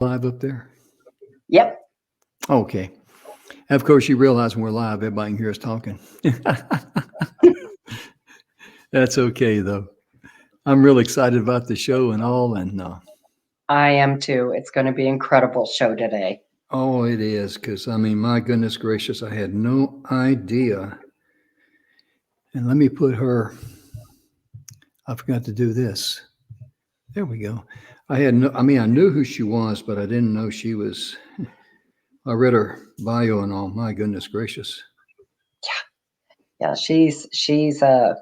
Live up there? Yep. Okay. Of course, you realize when we're live, everybody can hear us talking. That's okay, though. I'm really excited about the show and all. And I am too. It's going to be an incredible show today. oh, it is. Because, I mean, my goodness gracious, I had no idea. And let me put her, I forgot to do this. There we go. I knew who she was, but I didn't know she was. I read her bio and all. My goodness gracious. Yeah. She's an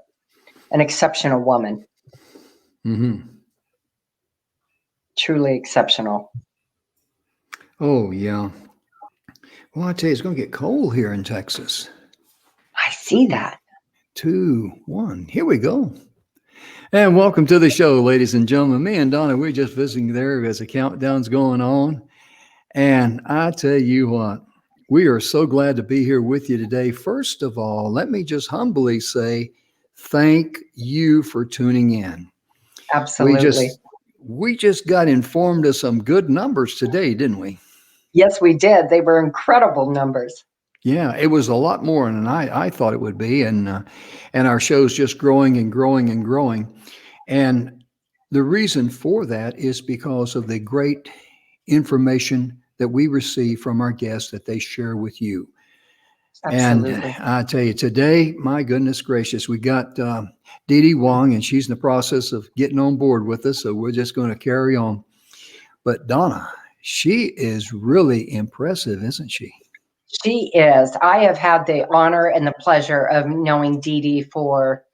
exceptional woman. Mm-hmm. Truly exceptional. Oh, yeah. Well, I tell you, it's going to get cold here in Texas. I see that. 2, 1. Here we go. And welcome to the show, ladies and gentlemen. Me and Donna, we're just visiting there as the countdown's going on. And I tell you what, we are so glad to be here with you today. First of all, let me just humbly say thank you for tuning in. Absolutely. We just got informed of some good numbers today, didn't we? Yes, we did. They were incredible numbers. Yeah, it was a lot more than I thought it would be. And our show's just growing and growing and growing. And the reason for that is because of the great information that we receive from our guests that they share with you. Absolutely. And I tell you, today, my goodness gracious, we got Dee Dee Wong, and she's in the process of getting on board with us. So we're just going to carry on. But Donna, she is really impressive, isn't she? She is. I have had the honor and the pleasure of knowing Dee Dee for,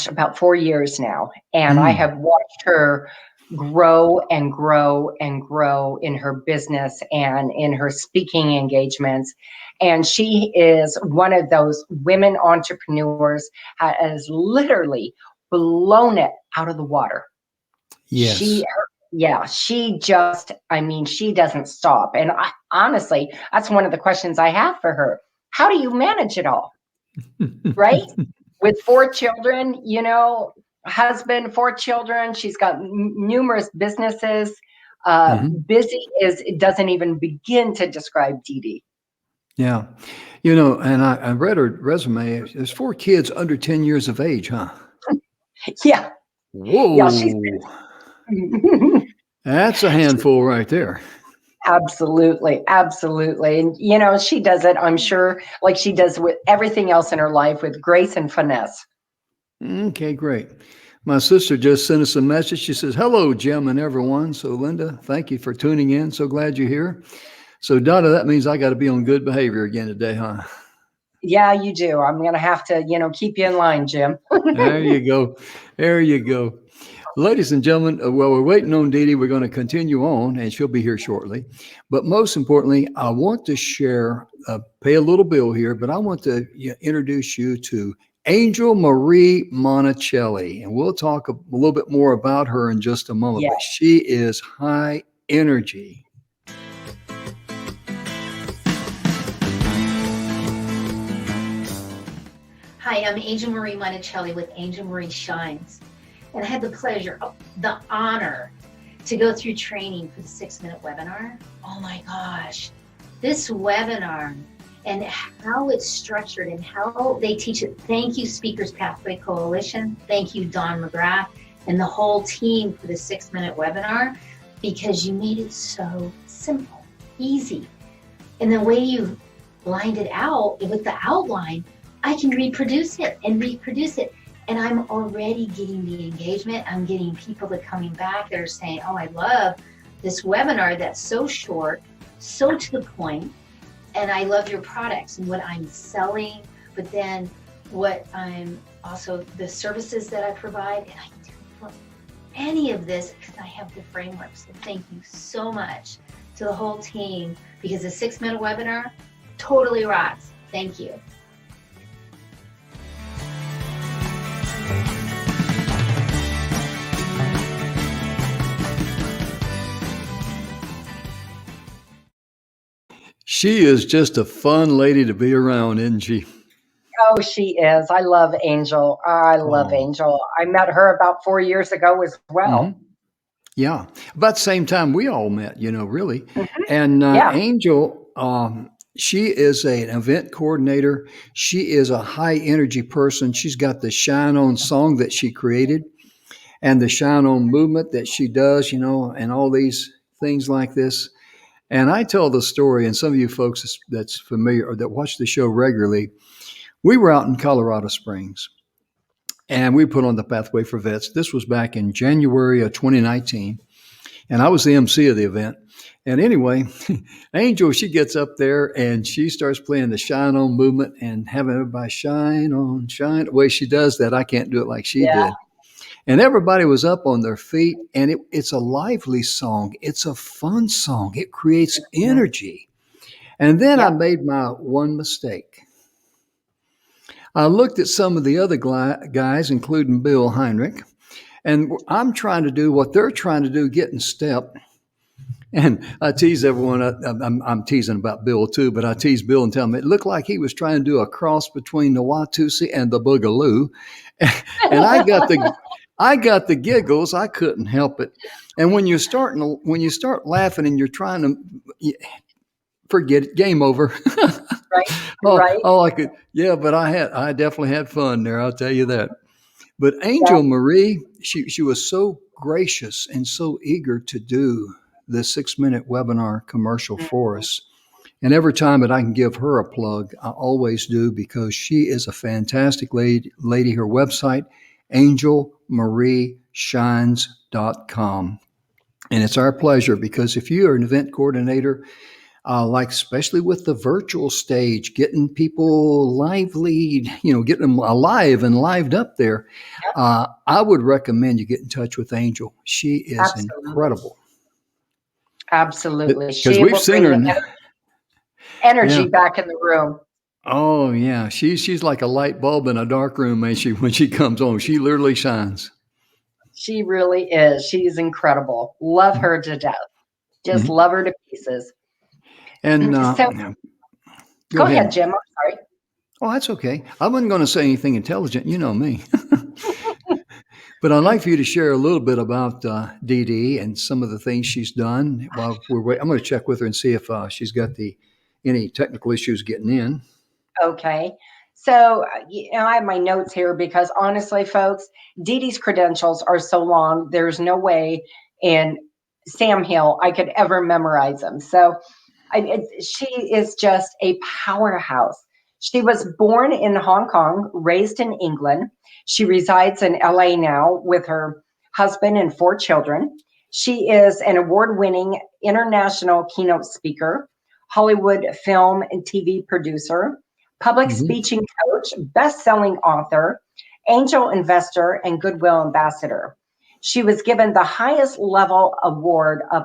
about 4 years now. And I have watched her grow and grow and grow in her business and in her speaking engagements. And she is one of those women entrepreneurs that has literally blown it out of the water. Yes. She just, she doesn't stop. And honestly, that's one of the questions I have for her. How do you manage it all? Right? With 4 children, husband, 4 children. She's got numerous businesses. Busy it doesn't even begin to describe Dee Dee. Yeah. And I read her resume. There's 4 kids under 10 years of age, huh? Yeah. Whoa. Yeah, that's a handful right there. Absolutely. Absolutely. And, she does it, I'm sure, like she does with everything else in her life, with grace and finesse. Okay, great. My sister just sent us a message. She says, hello, Jim and everyone. So, Linda, thank you for tuning in. So glad you're here. So, Donna, that means I got to be on good behavior again today, huh? Yeah, you do. I'm going to have to, keep you in line, Jim. There you go. There you go. Ladies and gentlemen, while we're waiting on Dee Dee, we're going to continue on, and she'll be here shortly. But most importantly, I want to share, pay a little bill here, but I want to introduce you to Angel Marie Monticelli, and we'll talk a little bit more about her in just a moment. Yes. But she is high energy. Hi, I'm Angel Marie Monticelli with Angel Marie Shines. And I had the pleasure, the honor to go through training for the 6-minute webinar. Oh my gosh, this webinar and how it's structured and how they teach it. Thank you, Speakers Pathway Coalition. Thank you, Don McGrath and the whole team for the 6-minute webinar, because you made it so simple, easy. And the way you lined it out with the outline, I can reproduce it and reproduce it. And I'm already getting the engagement. I'm getting people that are coming back that are saying, oh, I love this webinar that's so short, so to the point, and I love your products and what I'm selling, but then what I'm also, the services that I provide, and I can do any of this because I have the framework. So thank you so much to the whole team, because the 6-minute webinar totally rocks. Thank you. She is just a fun lady to be around, isn't she? Oh, she is. I love Angel. I love Angel. I met her about 4 years ago as well. Yeah. About the same time we all met, really. Mhm. And Yeah. Angel, she is an event coordinator. She is a high energy person. She's got the Shine On song that she created and the Shine On movement that she does, and all these things like this. And I tell the story, and some of you folks that's familiar or that watch the show regularly, we were out in Colorado Springs and we put on the Pathway for Vets. This was back in January of 2019. And I was the MC of the event. And anyway, Angel, she gets up there and she starts playing the Shine On movement and having everybody shine on, shine. The way she does that, I can't do it like she Yeah. did. And everybody was up on their feet, and it's a lively song. It's a fun song. It creates energy. And then I Yep. made my one mistake. I looked at some of the other guys, including Bill Heinrich, and I'm trying to do what they're trying to do, get in step. And I tease everyone. I'm teasing about Bill too, but I tease Bill and tell him it looked like he was trying to do a cross between the Watusi and the Boogaloo. And I got the giggles. I couldn't help it. And when you start laughing and you're trying to forget it, game over. Right. oh, Right. I could, yeah, but I definitely had fun there. I'll tell you that. But Yeah. Angel Marie, she was so gracious and so eager to do the 6-minute webinar commercial for us. And every time that I can give her a plug, I always do because she is a fantastic lady. Her website, angelmarieshines.com. And it's our pleasure because if you are an event coordinator, like especially with the virtual stage, getting people lively, getting them alive and lived up there, I would recommend you get in touch with Angel. She is Absolutely. incredible. Absolutely. Because She we've will seen bring her. the energy Yeah. back in the room. Oh yeah, she's like a light bulb in a dark room, ain't she? When she comes on, she literally shines. She really is. She's incredible. Love her to death. Just Mhm. love her to pieces. And So go ahead, ahead. Jim. I'm sorry. Oh, that's okay. I wasn't going to say anything intelligent. You know me. But I'd like for you to share a little bit about Dee Dee and some of the things she's done while we're waiting. I'm going to check with her and see if she's got any technical issues getting in. Okay. So, I have my notes here because honestly, folks, Dee Dee's credentials are so long, there's no way in Sam Hill I could ever memorize them. So, she is just a powerhouse. She was born in Hong Kong, raised in England. She resides in LA now with her husband and 4 children. She is an award-winning international keynote speaker, Hollywood film and TV producer, public Mhm. speaking coach, best-selling author, angel investor, and goodwill ambassador. She was given the highest level award of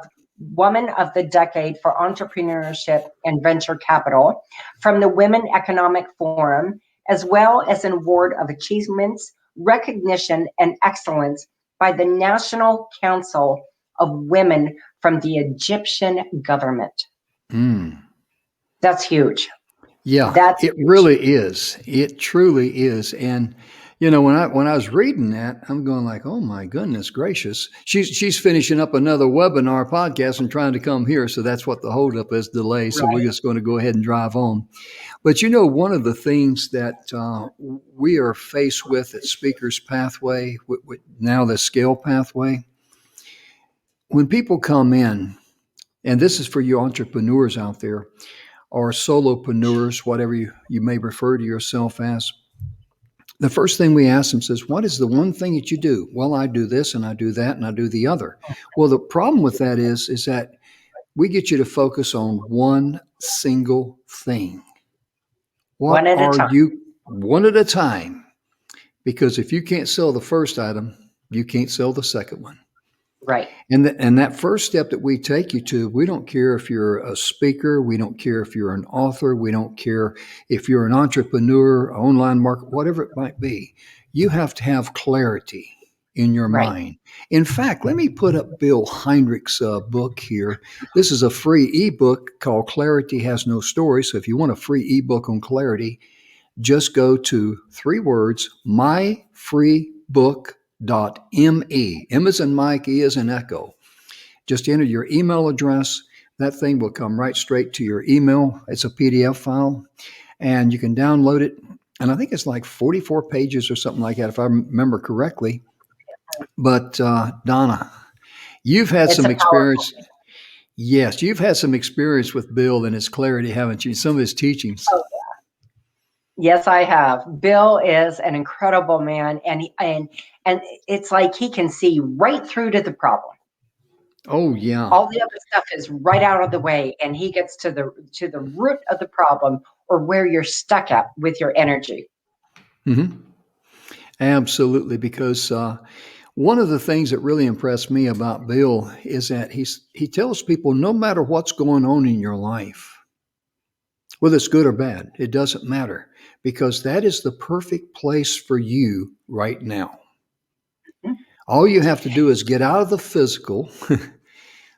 Woman of the Decade for Entrepreneurship and Venture Capital from the Women Economic Forum, as well as an award of achievements, recognition, and excellence by the National Council of Women from the Egyptian government. Mm. That's huge. Yeah, That's it huge. really is. It truly is. And when I was reading that, I'm going like, oh my goodness gracious. She's finishing up another webinar podcast and trying to come here. So that's what the holdup is, delay. So we're Right. just going to go ahead and drive on. But one of the things that we are faced with at Speakers Pathway, with now the Scale Pathway, when people come in, and this is for you entrepreneurs out there, or solopreneurs, whatever you may refer to yourself as, the first thing we ask them says, what is the one thing that you do? Well, I do this and I do that and I do the other. Well, the problem with that is that we get you to focus on one single thing. What One at a are time. you, one at a time? Because if you can't sell the first item, you can't sell the second one. Right. And that first step that we take you to, we don't care if you're a speaker, we don't care if you're an author, we don't care if you're an entrepreneur, online market, whatever it might be. You have to have clarity in your Right. mind. In fact, let me put up Bill Heinrich's book here. This is a free ebook called Clarity Has No Story. So if you want a free ebook on clarity, just go to 3 words, myfreebook.me. M as in Mike, E as in Echo. Just enter your email address. That thing will come right straight to your email. It's a PDF file, and you can download it. And I think it's like 44 pages or something like that, if I remember correctly. But Donna, you've had some experience. Yes, you've had some experience with Bill and his clarity, haven't you? Some of his teachings. Oh, yes, I have. Bill is an incredible man, and it's like he can see right through to the problem. Oh yeah. All the other stuff is right out of the way, and he gets to the root of the problem, or where you're stuck at with your energy. Mm-hmm. Absolutely, because one of the things that really impressed me about Bill is that he tells people no matter what's going on in your life, whether it's good or bad, it doesn't matter, because that is the perfect place for you right now. Mm-hmm. All you have to do is get out of the physical,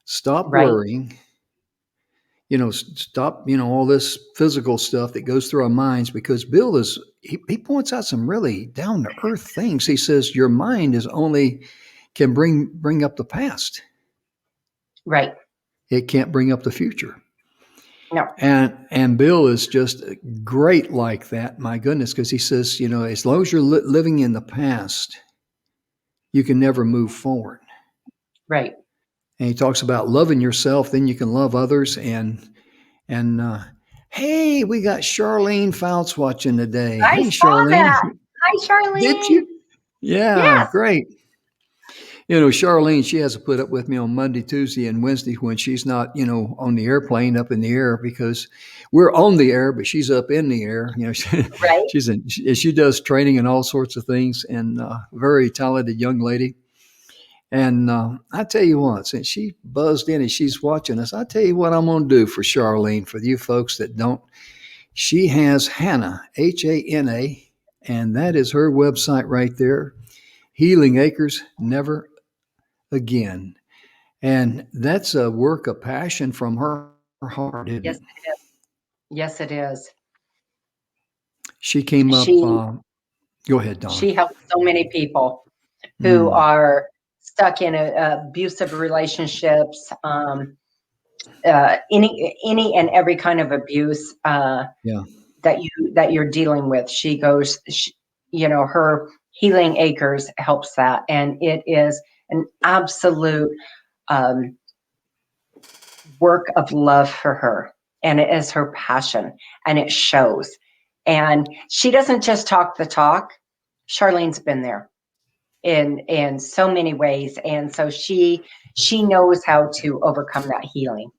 stop worrying, stop, all this physical stuff that goes through our minds, because Bill he points out some really down to earth things. He says your mind can bring up the past. Right. It can't bring up the future. No. And Bill is just great like that. My goodness, because he says, as long as you're living in the past, you can never move forward. Right. And he talks about loving yourself, then you can love others. And hey, we got Charlene Fouts watching today. I Hey, saw Charlene. that. Hi, Charlene. Did you? Yeah, yes. Great. Charlene, she has to put up with me on Monday, Tuesday, and Wednesday when she's not, on the airplane up in the air, because we're on the air, but she's up in the air. Right. She does training and all sorts of things, and very talented young lady. And I tell you what, since she buzzed in and she's watching us, I tell you what I'm going to do for Charlene, for you folks that don't. She has Hannah, Hana, and that is her website right there, Healing Acres Never Again. And that's a work of passion from her heart, isn't Yes, it? it is. Yes, it is. She came up. Go ahead, Donna. She helps so many people who are stuck in abusive relationships, any and every kind of abuse that you're dealing with. She goes, her Healing Acres helps that, and it is an absolute work of love for her, and it is her passion, and it shows. And she doesn't just talk the talk. Charlene's been there in so many ways, and so she knows how to overcome that healing.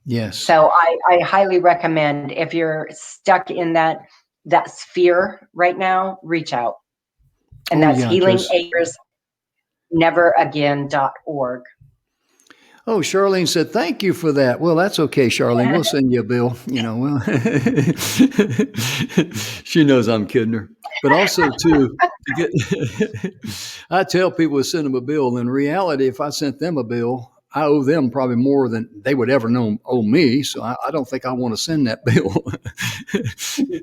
Yes. So I highly recommend, if you're stuck in that sphere right now, reach out. And that's healingacresneveragain.org. Oh, Charlene said, thank you for that. Well, that's okay, Charlene. We'll send you a bill. She knows I'm kidding her. But also, too, I tell people to send them a bill. In reality, if I sent them a bill, I owe them probably more than they would ever owe me. So I don't think I want to send that bill.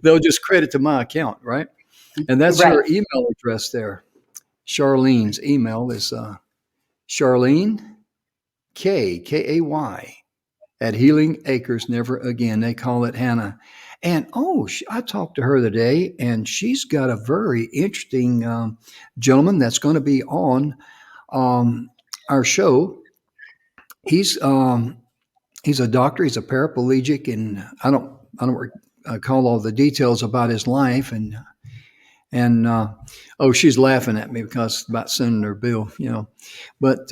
They'll just credit to my account, right? And that's her email address there. Charlene's email is Charlene, Kay, at Healing Acres Never Again. They call it Hannah. And I talked to her today, and she's got a very interesting gentleman that's going to be on our show. He's a doctor. He's a paraplegic, and I don't recall all the details about his life. And she's laughing at me because about sending her bill, But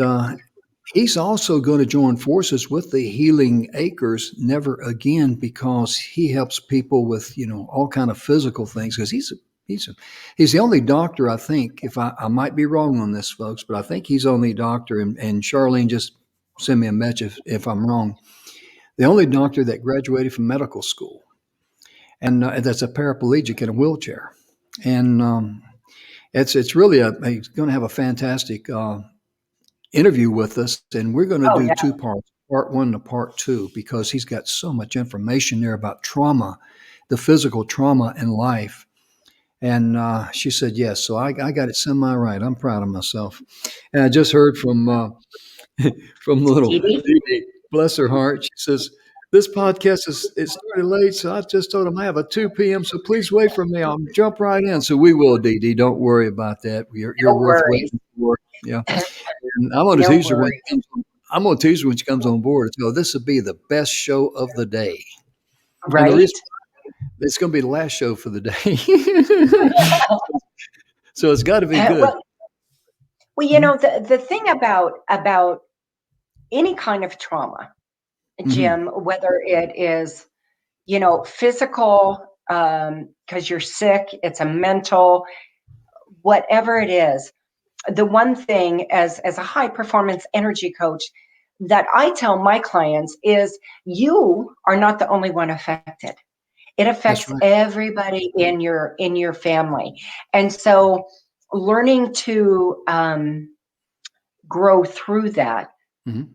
he's also going to join forces with the Healing Acres Never Again, because he helps people with all kind of physical things. Because he's the only doctor, I think. If I might be wrong on this, folks, but I think he's the only doctor. And Charlene, just send me a message if I'm wrong. The only doctor that graduated from medical school, and that's a paraplegic in a wheelchair. And it's really he's going to have a fantastic interview with us, and we're going to do 2 parts, part 1 to part 2, because he's got so much information there about trauma, the physical trauma in life. And she said yes, so I got it semi right. I'm proud of myself. And I just heard from from little Dee Dee? Dee Dee. Bless her heart. She says, this podcast it started late, so I just told them I have a 2 p.m., so please wait for me. I'll jump right in. So we will, Dee Dee. Don't worry about that. You're No worth worries. waiting for. Yeah. And I'm going to No tease her when worries. I'm going to tease her when she comes on board. So this will be the best show of the day. And the Right? reason it's going to be the last show for the day. So it's got to be good. Well, you know, the thing about any kind of trauma, Jim, whether it is, you know, physical, because you're sick, it's a mental, whatever it is, the one thing as a high performance energy coach that I tell my clients is you are not the only one affected. It affects right. everybody in your family. And so learning to grow through that Mhm.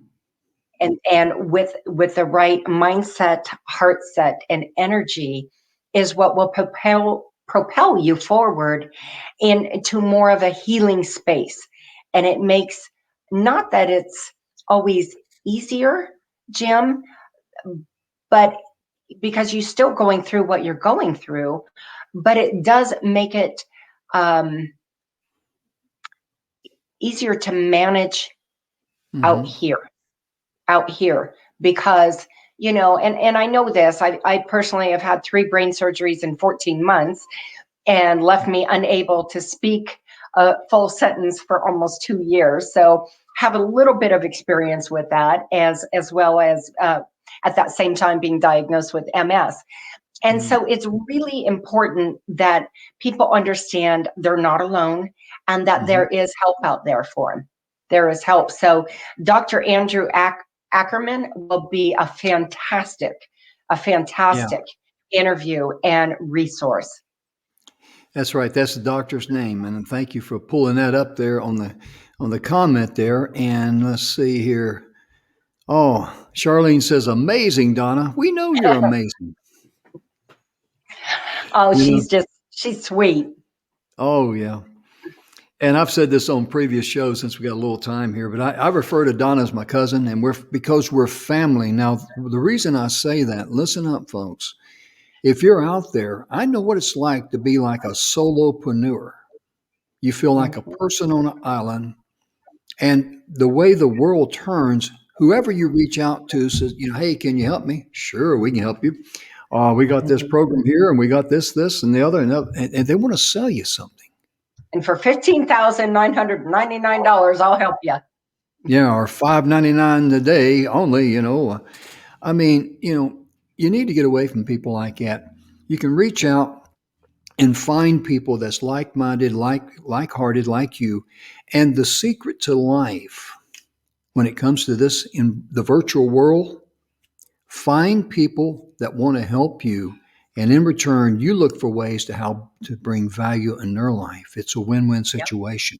and with the right mindset, heart set, and energy is what will propel you forward into more of a healing space. And it makes, not that it's always easier, Jim, but because you're still going through what you're going through, but it does make it easier to manage out here because, you know, and I know this, I personally have had 3 brain surgeries in 14 months and left me unable to speak a full sentence for almost 2 years. So have a little bit of experience with that as well as at that same time being diagnosed with MS. And so it's really important that people understand they're not alone and that there is help out there for them. There is help. So Dr. Andrew Ackerman will be a fantastic interview and resource. That's right. That's the doctor's name. And thank you for pulling that up there on the comment there. And let's see here. Oh, Charlene says, amazing, Donna. We know you're amazing. Oh, You know? she's sweet. Oh, yeah. And I've said this on previous shows since we got a little time here, but I refer to Donna as my cousin, and because we're family. Now, the reason I say that, listen up, folks. If you're out there, I know what it's like to be like a solopreneur. You feel like a person on an island, and the way the world turns, whoever you reach out to says, you know, hey, can you help me? Sure, we can help you. We got this program here, and we got this, and the other, and they want to sell you something. And for $15,999, I'll help you. Yeah, or $5.99 a day only. You know, I mean, you know, you need to get away from people like that. You can reach out and find people that's like-minded, like-hearted, like you. And the secret to life, when it comes to this in the virtual world, find people that want to help you. And in return, you look for ways to how to bring value in their life. It's a win-win situation.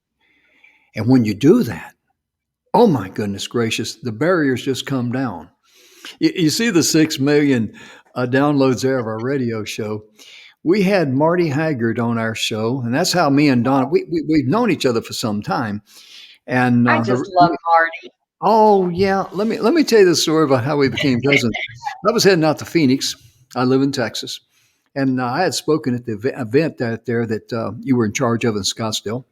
Yep. And when you do that, oh my goodness gracious, the barriers just come down. You see the 6 million downloads there of our radio show. We had Marty Haggard on our show, and that's how me and Donna, we've known each other for some time. And I just love Marty. Oh yeah, let me tell you the story about how we became cousins. I was heading out to Phoenix. I live in Texas, and I had spoken at the event out there that you were in charge of in Scottsdale.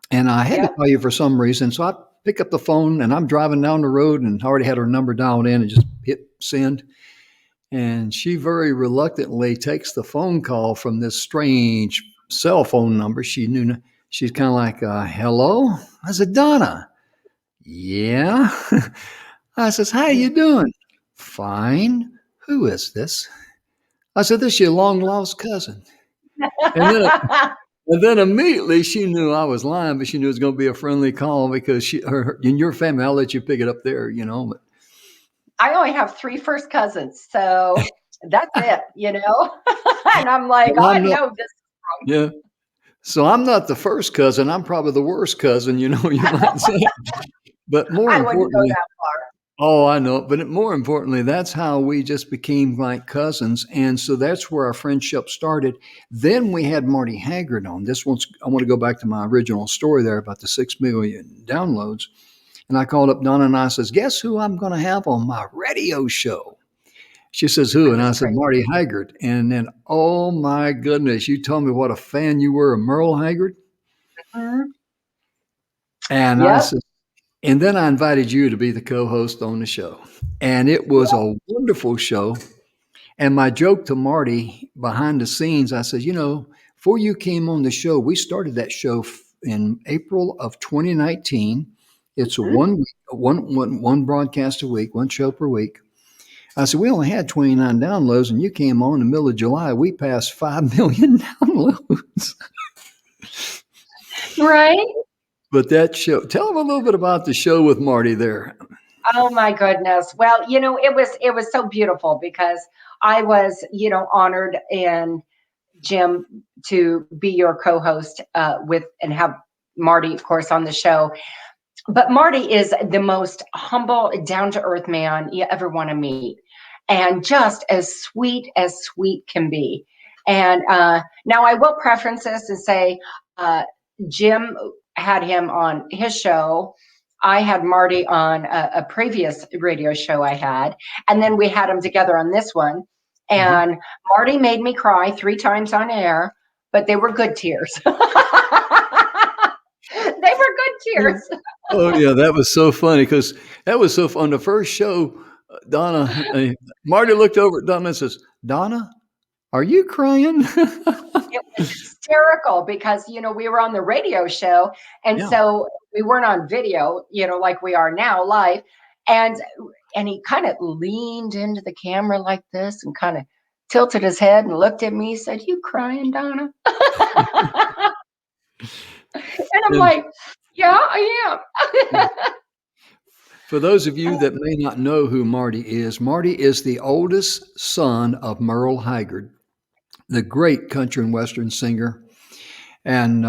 And I had to call you for some reason, so I pick up the phone, and I'm driving down the road, and I already had her number dialed in, and just hit send. And she very reluctantly takes the phone call from this strange cell phone number. She knew she's kind of like, "Hello," I said, "Donna." Yeah. I says, how you doing? Fine. Who is this? I said, this is your long lost cousin. And then immediately she knew I was lying, but she knew it was going to be a friendly call because in your family, I'll let you pick it up there, you know. But I only have 3 first cousins, so that's it, you know. And I'm like, well, I know this. Yeah. So I'm not the first cousin. I'm probably the worst cousin, you know, you might say. But more I wouldn't go importantly, that far. Oh, I know. But more importantly, that's how we just became like cousins. And so that's where our friendship started. Then we had Marty Haggard on. I want to go back to my original story there about the 6 million downloads. And I called up Donna and I says, guess who I'm going to have on my radio show? She says, who? And I said, Marty Haggard. And then, oh my goodness, you told me what a fan you were of Merle Haggard. Mhm. And Yep. I said, and then I invited you to be the co-host on the show. And it was a wonderful show. And my joke to Marty behind the scenes, I said, before you came on the show, we started that show in April of 2019. It's a one broadcast a week, one show per week. I said, we only had 29 downloads, and you came on in the middle of July. We passed 5 million downloads. Right? But that show, tell them a little bit about the show with Marty there. Oh my goodness. Well, it was so beautiful because I was, honored and Jim to be your co-host with and have Marty, of course, on the show. But Marty is the most humble, down-to-earth man you ever want to meet, and just as sweet can be. And now I will preference this and say, Jim had him on his show. I had Marty on a previous radio show I had, and then we had them together on this one. And Marty made me cry 3 times on air, but they were good tears. They were good tears. Oh yeah, that was so funny because that was so fun. The first show, Donna, Marty looked over at Donna and says, "Donna, are you crying?" It was hysterical because, we were on the radio show, and so we weren't on video, like we are now live. And he kind of leaned into the camera like this and kind of tilted his head and looked at me, said, "You crying, Donna?" And I'm like, yeah, I am. For those of you that may not know who Marty is the oldest son of Merle Haggard, the great country and western singer. And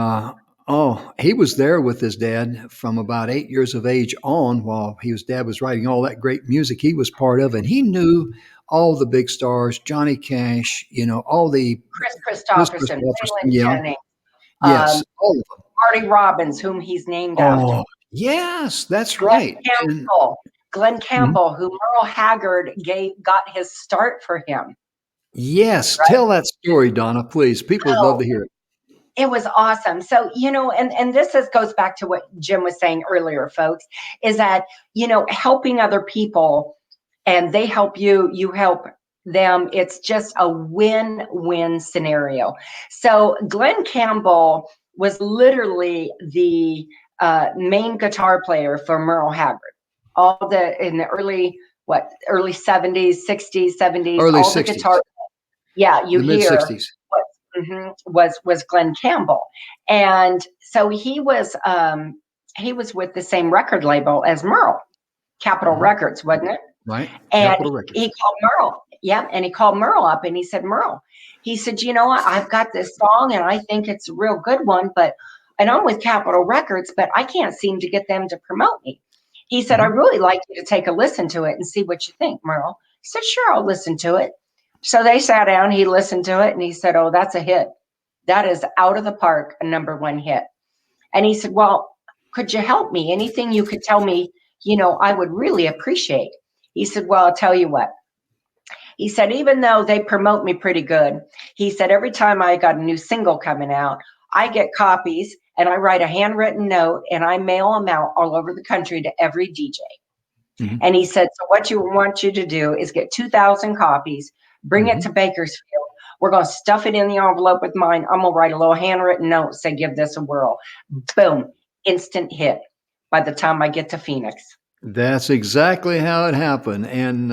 he was there with his dad from about 8 years of age on while his dad was writing all that great music he was part of. And he knew all the big stars, Johnny Cash, all the Chris Christopherson, Waylon Jennings. Yes, all of them. Marty Robbins, whom he's named after. Yes, that's right. Glenn Campbell, who Merle Haggard got his start for him. Yes, right? Tell that story, Donna, please. People would love to hear it. It was awesome. So, and this goes back to what Jim was saying earlier, folks, is that, helping other people and they help you, you help them. It's just a win-win scenario. So Glenn Campbell was literally the main guitar player for Merle Haggard. In the early 70s, 60s, 70s, early all 60s. The guitar. Yeah, you the hear mid-60s. Was Glenn Campbell. And so he was with the same record label as Merle, Capitol Records, wasn't it? Right. And Capitol Records. He called Merle. Yeah. And he called Merle up and he said, Merle, he said, you know what? I've got this song and I think it's a real good one, and I'm with Capitol Records, but I can't seem to get them to promote me. He said, I'd really like you to take a listen to it and see what you think, Merle. He said, sure, I'll listen to it. So they sat down, he listened to it and he said, oh, that's a hit. That is out of the park, a #1 hit. And he said, well, could you help me? Anything you could tell me, I would really appreciate. He said, well, I'll tell you what. He said, even though they promote me pretty good, he said, every time I got a new single coming out, I get copies and I write a handwritten note and I mail them out all over the country to every DJ. Mm-hmm. And he said, so what you want you to do is get 2,000 copies, bring it to Bakersfield. We're going to stuff it in the envelope with mine. I'm going to write a little handwritten note, say, give this a whirl. Boom, instant hit by the time I get to Phoenix. That's exactly how it happened. And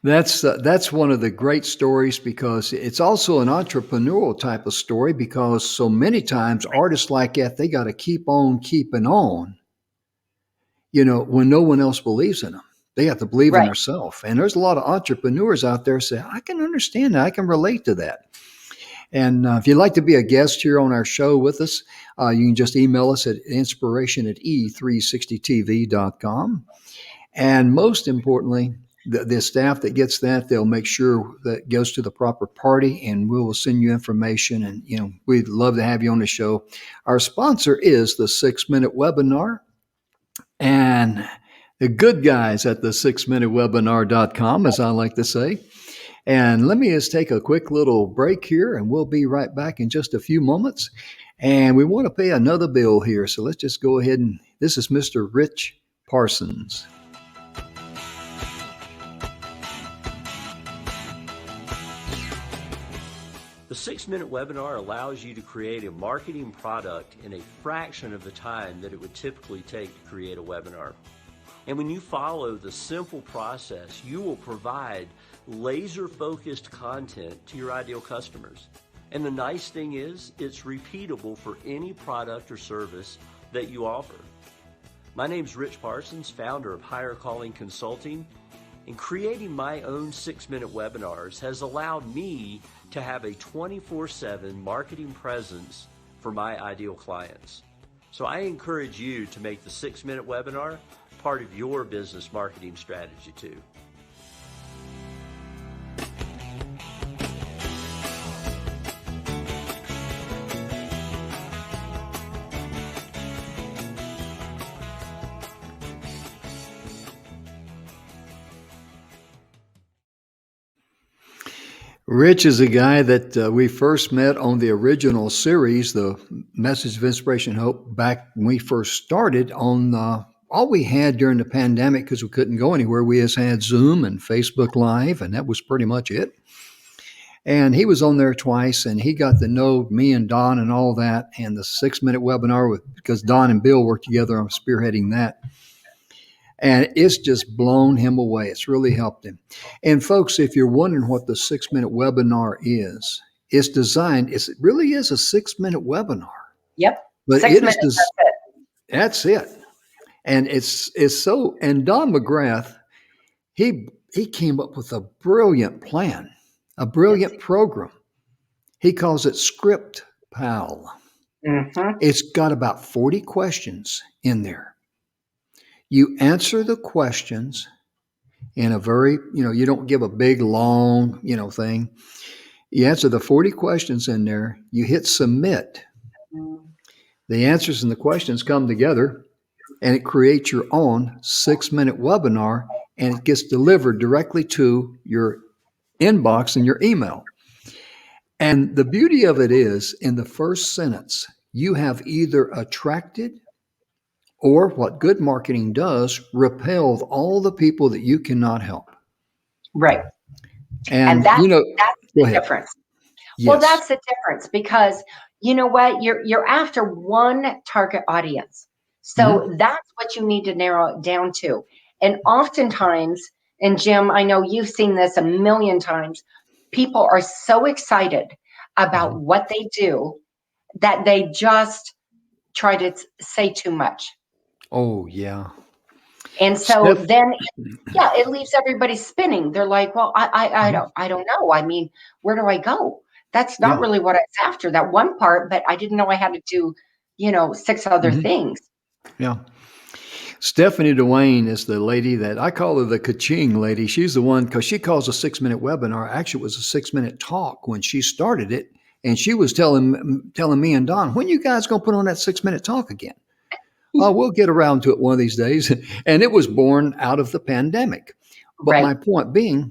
that's one of the great stories because it's also an entrepreneurial type of story because so many times artists like that, they got to keep on keeping on, when no one else believes in them. They have to believe in themselves. And there's a lot of entrepreneurs out there say, I can understand that. I can relate to that. And if you'd like to be a guest here on our show with us, you can just email us at inspiration@e360tv.com. And most importantly, the staff that gets that, they'll make sure that it goes to the proper party and we will send you information. And, we'd love to have you on the show. Our sponsor is the 6-Minute Webinar. and the good guys at the 6minutewebinar.com, as I like to say. And let me just take a quick little break here, and we'll be right back in just a few moments. And we want to pay another bill here, so let's just go ahead and this is Mr. Rich Parsons. The 6-minute webinar allows you to create a marketing product in a fraction of the time that it would typically take to create a webinar. And when you follow the simple process, you will provide laser-focused content to your ideal customers. And the nice thing is, it's repeatable for any product or service that you offer. My name's Rich Parsons, founder of Higher Calling Consulting, and creating my own 6-minute webinars has allowed me to have a 24/7 marketing presence for my ideal clients. So I encourage you to make the 6-minute webinar part of your business marketing strategy too. Rich is a guy that we first met on the original series, the Message of Inspiration and Hope, back when we first started on all we had during the pandemic, because we couldn't go anywhere. We just had Zoom and Facebook Live, and that was pretty much it. And he was on there twice, and he got to know me and Don and all that, and the 6-minute webinar, because Don and Bill worked together on spearheading that. And it's just blown him away. It's really helped him. And folks, if you're wondering what the 6-minute webinar is, it's designed, it really is a 6-minute webinar. Yep. But 6 it minutes, is that's it. And it's so, and Don McGrath, he came up with a brilliant plan, a brilliant program. He calls it Script Pal. Mm-hmm. It's got about 40 questions in there. You answer the questions in a very, you don't give a big, long, thing. You answer the 40 questions in there. You hit submit. The answers and the questions come together, and it creates your own 6-minute webinar, and it gets delivered directly to your inbox and your email. And the beauty of it is, in the first sentence, you have either attracted or, what good marketing does, repelled all the people that you cannot help. Right. And that's go the ahead. difference. Yes. Well, that's the difference, because you know what? You're after one target audience. So that's what you need to narrow it down to. And oftentimes, and Jim, I know you've seen this a million times, people are so excited about what they do that they just try to say too much. Oh, yeah. And so Steph- then, it leaves everybody spinning. They're like, well, I don't know. I mean, where do I go? That's not really what I was after, that one part, but I didn't know I had to do, 6 other things. Yeah. Stephanie Dwayne is the lady that I call her the ka-ching lady. She's the one, because she calls a 6-minute webinar. Actually, it was a 6-minute talk when she started it. And she was telling me and Don, when you guys going to put on that 6-minute talk again? We'll get around to it one of these days. And it was born out of the pandemic. But my point being,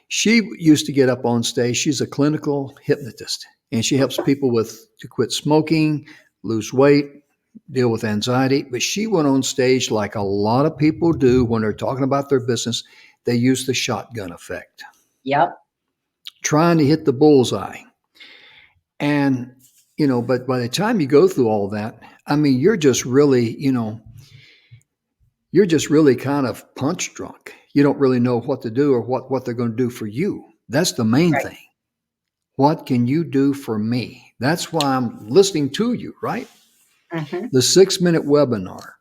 she used to get up on stage. She's a clinical hypnotist, and she helps people to quit smoking, lose weight, deal with anxiety. But she went on stage like a lot of people do when they're talking about their business. They use the shotgun effect. Yep. Trying to hit the bullseye. And, but by the time you go through all that, I mean, you're just really kind of punch drunk. You don't really know what to do or what they're going to do for you. That's the main thing. What can you do for me? That's why I'm listening to you, right? Mm-hmm. The 6-minute webinar,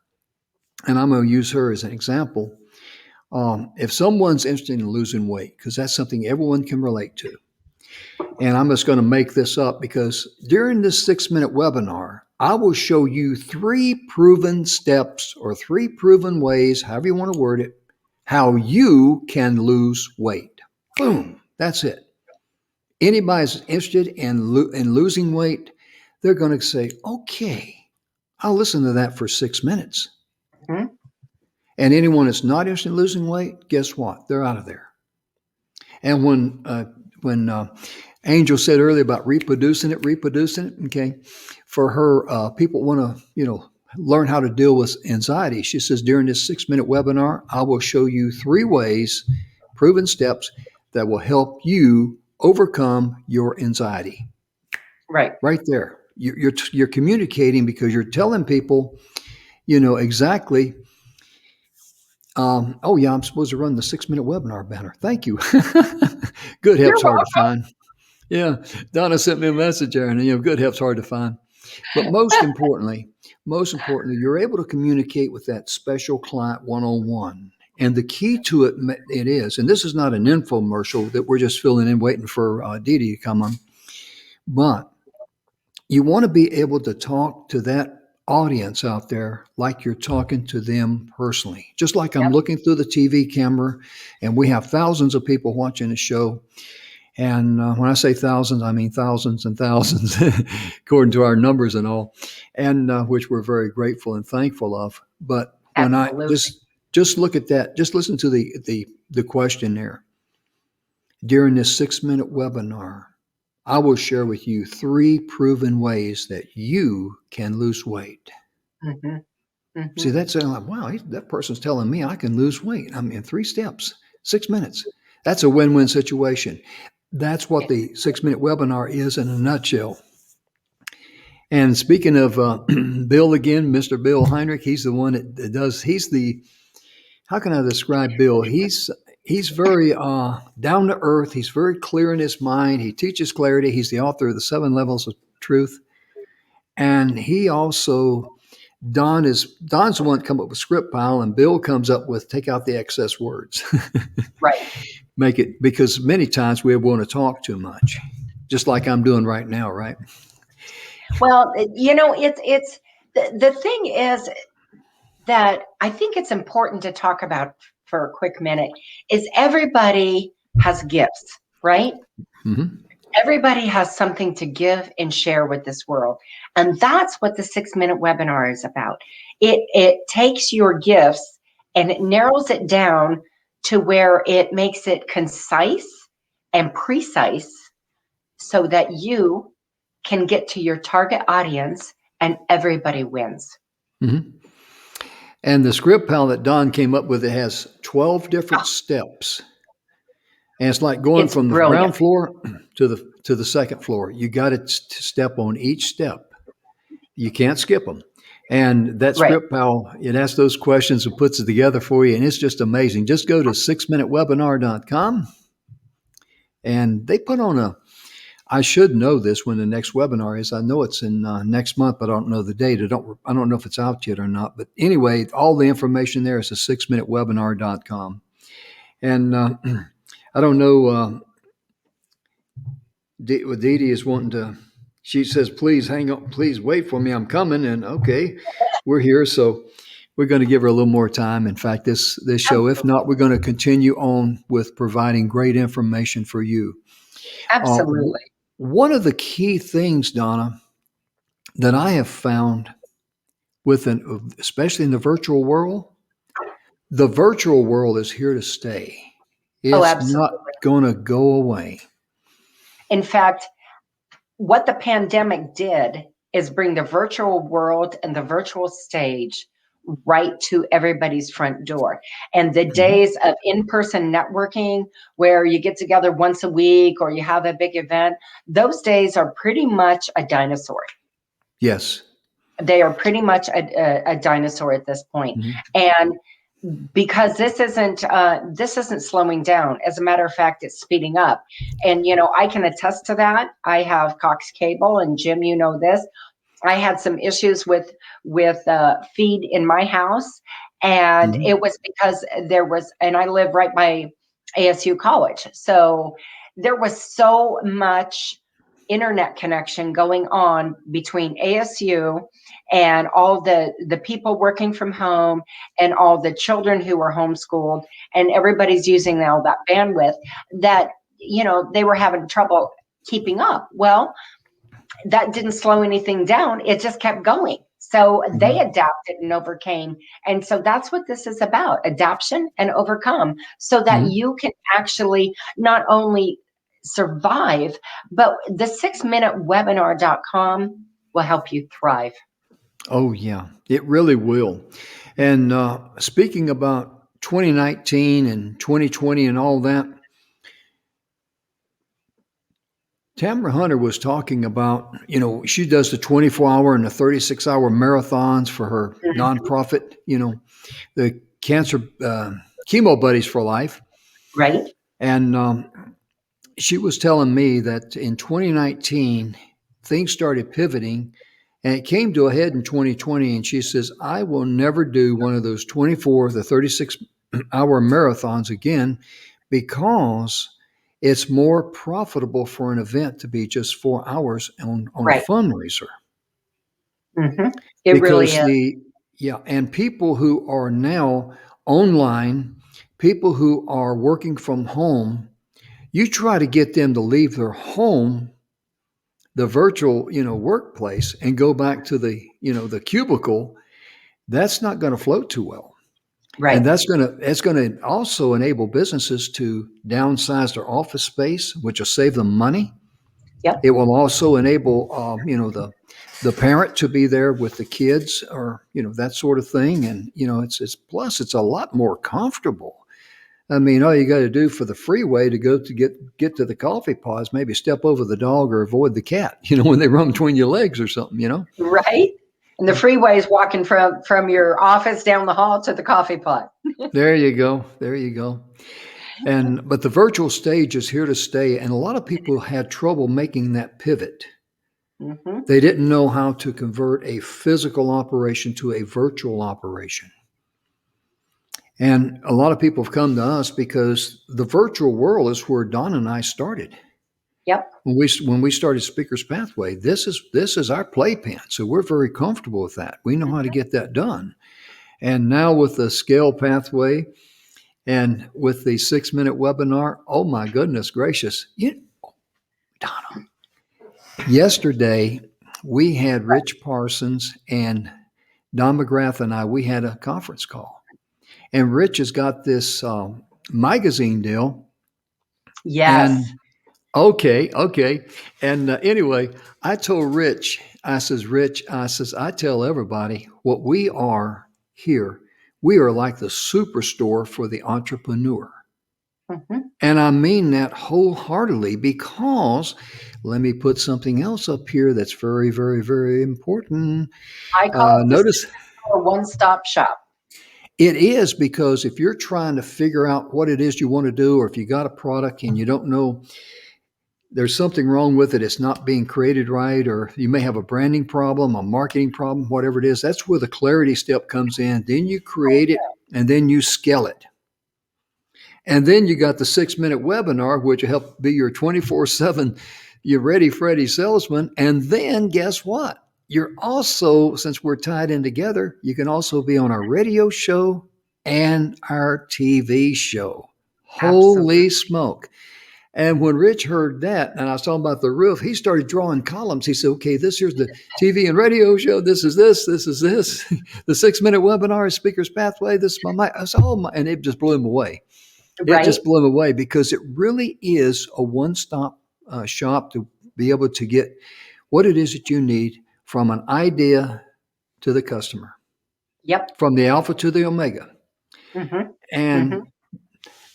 and I'm going to use her as an example. If someone's interested in losing weight, because that's something everyone can relate to, and I'm just going to make this up, because during this 6-minute webinar, I will show you 3 proven steps or 3 proven ways, however you want to word it, how you can lose weight. Boom. That's it. Anybody's interested in losing weight, they're going to say, okay, I'll listen to that for 6 minutes. And anyone that's not interested in losing weight, guess what? They're out of there. And when Angel said earlier about reproducing it, okay, for her, people want to, learn how to deal with anxiety. She says, during this 6-minute webinar, I will show you 3 ways, proven steps that will help you overcome your anxiety. Right. Right there. You're communicating because you're telling people, exactly. Oh yeah, I'm supposed to run the 6-minute webinar banner. Thank you. Good help's hard to find. Yeah. Donna sent me a message there, and good help's hard to find. But most importantly, you're able to communicate with that special client one-on-one. And the key to it is, and this is not an infomercial that we're just filling in waiting for Dee Dee to come on, but you want to be able to talk to that audience out there like you're talking to them personally. Just like I'm looking through the TV camera, and we have thousands of people watching the show. And when I say thousands, I mean thousands and thousands, according to our numbers and all, and which we're very grateful and thankful of. But when Absolutely. I just look at that, just listen to the question there. During this 6-minute webinar, I will share with you 3 proven ways that you can lose weight. See, that's like, wow, that person's telling me I can lose weight. I'm in 3 steps, 6 minutes. That's a win-win situation. That's what the 6-minute webinar is in a nutshell. And speaking of Bill again, Mr. Bill Heinrich, he's the one that does, how can I describe Bill? He's very down to earth. He's very clear in his mind. He teaches clarity. He's the author of the 7 Levels of Truth. And he also, Don's the one that come up with script pile, and Bill comes up with take out the excess words. Right. Make it, because many times we want to talk too much, just like I'm doing right now, right? Well, it's the thing is that I think it's important to talk about for a quick minute is everybody has gifts, right? Mm-hmm. Everybody has something to give and share with this world. And that's what the 6-minute webinar is about. It takes your gifts and it narrows it down to where it makes it concise and precise so that you can get to your target audience and everybody wins. Mm-hmm. And the script pal that Don came up with, it has 12 different steps. And it's like going from the ground floor to the second floor. You got to step on each step. You can't skip them. And that script pal, it asks those questions and puts it together for you. And it's just amazing. Just go to 6minutewebinar.com. And they put on I should know this when the next webinar is. I know it's in next month, but I don't know the date. I don't know if it's out yet or not. But anyway, all the information there is at 6minutewebinar.com. And I don't know, Dee Dee is wanting to, she says, please hang on, please wait for me. I'm coming. And okay, we're here. So we're going to give her a little more time. In fact, this show, if not, we're going to continue on with providing great information for you. Absolutely. One of the key things, Donna, that I have found especially in the virtual world is here to stay. It's not going to go away. In fact, what the pandemic did is bring the virtual world and the virtual stage right to everybody's front door. And the days of in-person networking where you get together once a week or you have a big event, those days are pretty much a dinosaur. Yes. They are pretty much a dinosaur at this point. And because this isn't slowing down. As a matter of fact, it's speeding up. And, I can attest to that. I have Cox Cable, and Jim, this. I had some issues with feed in my house, and it was because and I live right by ASU College. So there was so much internet connection going on between ASU and all the people working from home and all the children who were homeschooled, and everybody's using all that bandwidth that, they were having trouble keeping up. Well, that didn't slow anything down. It just kept going. So they adapted and overcame. And so that's what this is about, adaption and overcome, so that you can actually not only survive, but the 6minutewebinar.com will help you thrive. Oh, yeah, it really will. And speaking about 2019 and 2020 and all that, Tamra Hunter was talking about, she does the 24-hour and the 36-hour marathons for her nonprofit, the Cancer Chemo Buddies for Life. Right. And she was telling me that in 2019, things started pivoting and it came to a head in 2020. And she says, I will never do one of those 24, the 36-hour marathons again, because it's more profitable for an event to be just 4 hours on a fundraiser. It really is. And people who are now online, people who are working from home, you try to get them to leave their home, the virtual, workplace, and go back to the, the cubicle. That's not going to float too well. Right. And it's going to also enable businesses to downsize their office space, which will save them money. Yep. It will also enable, the parent to be there with the kids, or that sort of thing. And it's a lot more comfortable. I mean, all you got to do for the freeway to go to get to the coffee pot is maybe step over the dog or avoid the cat. When they run between your legs or something. Right. And the freeway is walking from your office down the hall to the coffee pot. There you go. But the virtual stage is here to stay. And a lot of people had trouble making that pivot. They didn't know how to convert a physical operation to a virtual operation. And a lot of people have come to us because the virtual world is where Donna and I started. Yep. When we started Speaker's Pathway, this is our playpen. So we're very comfortable with that. We know how to get that done. And now with the Scale Pathway and with the 6-minute webinar, oh my goodness gracious. Donna, yesterday we had Rich Parsons and Don McGrath and I, we had a conference call. And Rich has got this magazine deal. Yes. And Okay. And anyway, I told Rich, I tell everybody what we are here. We are like the superstore for the entrepreneur. And I mean that wholeheartedly, because let me put something else up here that's very, very, very important. I call it notice a one-stop shop. It is, because if you're trying to figure out what it is you want to do, or if you got a product and you don't know, there's something wrong with it, it's not being created right, or you may have a branding problem, a marketing problem, whatever it is, that's where the clarity step comes in. Then you create it, and then you scale it. And then you got the 6-minute webinar, which will help be your 24/7, you're ready, Freddy salesman. And then guess what? You're also, since we're tied in together, you can also be on our radio show and our TV show. Holy smoke. And when Rich heard that, and I was talking about the roof, he started drawing columns. He said, okay, here's the TV and radio show. This is this. The 6-minute webinar is Speaker's Pathway. This is my mic. I said, and it just blew him away. Right. It just blew him away, because it really is a one-stop shop to be able to get what it is that you need from an idea to the customer. Yep. From the alpha to the omega. And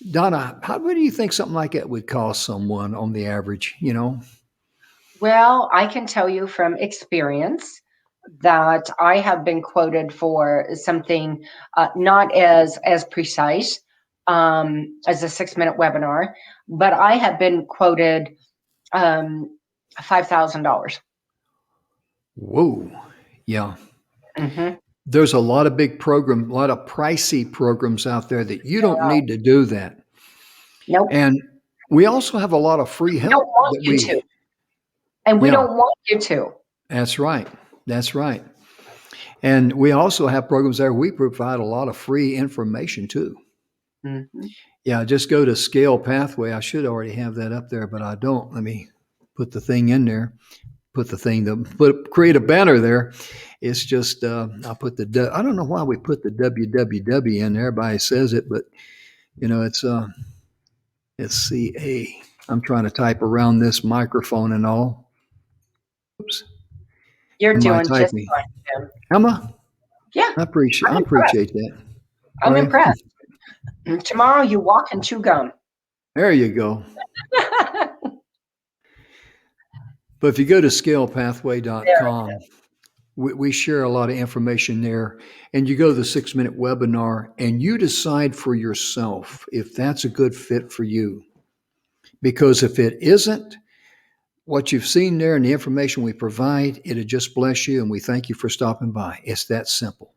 Donna, what do you think something like that would cost someone on the average, Well, I can tell you from experience that I have been quoted for something not as precise as a 6-minute webinar, but I have been quoted $5,000. Whoa. Yeah. There's a lot of big programs, a lot of pricey programs out there that you don't need to do that. Nope. And we also have a lot of free help. We don't want you to. And we don't want you to. That's right. And we also have programs there. We provide a lot of free information too. Yeah, just go to Scale Pathway. I should already have that up there, but I don't. Let me put the thing in there. put the thing to create a banner there. It's just I put I don't know why we put the www in there. Everybody says it, but it's CA. I'm trying to type around this microphone and all. Oops. You're Am I doing just typing? fine, Jim. Am I? Yeah, I appreciate that. I'm Right? impressed. Tomorrow you walk and chew gum. There you go. But if you go to scalepathway.com, we share a lot of information there. And you go to the 6-minute webinar and you decide for yourself if that's a good fit for you. Because if it isn't, what you've seen there and the information we provide, it'll just bless you. And we thank you for stopping by. It's that simple.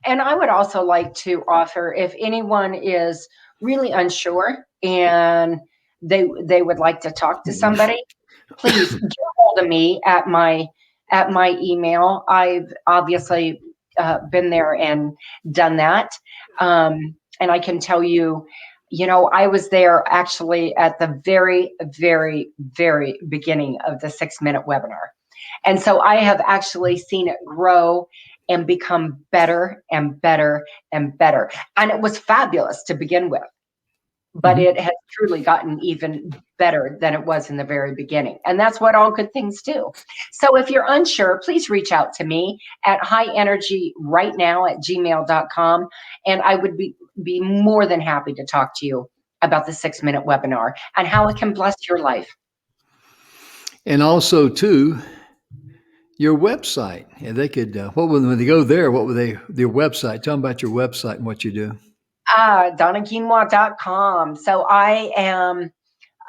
And I would also like to offer, if anyone is really unsure and they would like to talk to somebody, please get hold of me at my email. I've obviously been there and done that. And I can tell you, I was there actually at the very, very, very beginning of the 6-minute webinar. And so I have actually seen it grow and become better and better and better. And it was fabulous to begin with, but it has truly gotten even better than it was in the very beginning. And that's what all good things do. So if you're unsure, please reach out to me at highenergyrightnow@gmail.com. And I would be more than happy to talk to you about the 6-minute webinar and how it can bless your life. And also too, your website. And they could, when they go there, their website? Tell them about your website and what you do. DonnaGuinouard.com. So I am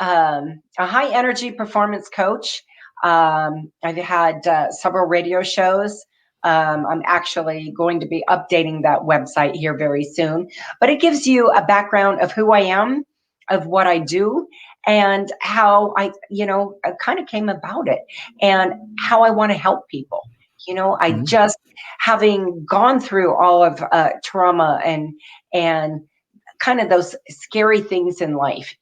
a high energy performance coach. I've had several radio shows. I'm actually going to be updating that website here very soon, but it gives you a background of who I am, of what I do, and how I kind of came about it and how I want to help people. I just, having gone through all of trauma and kind of those scary things in life,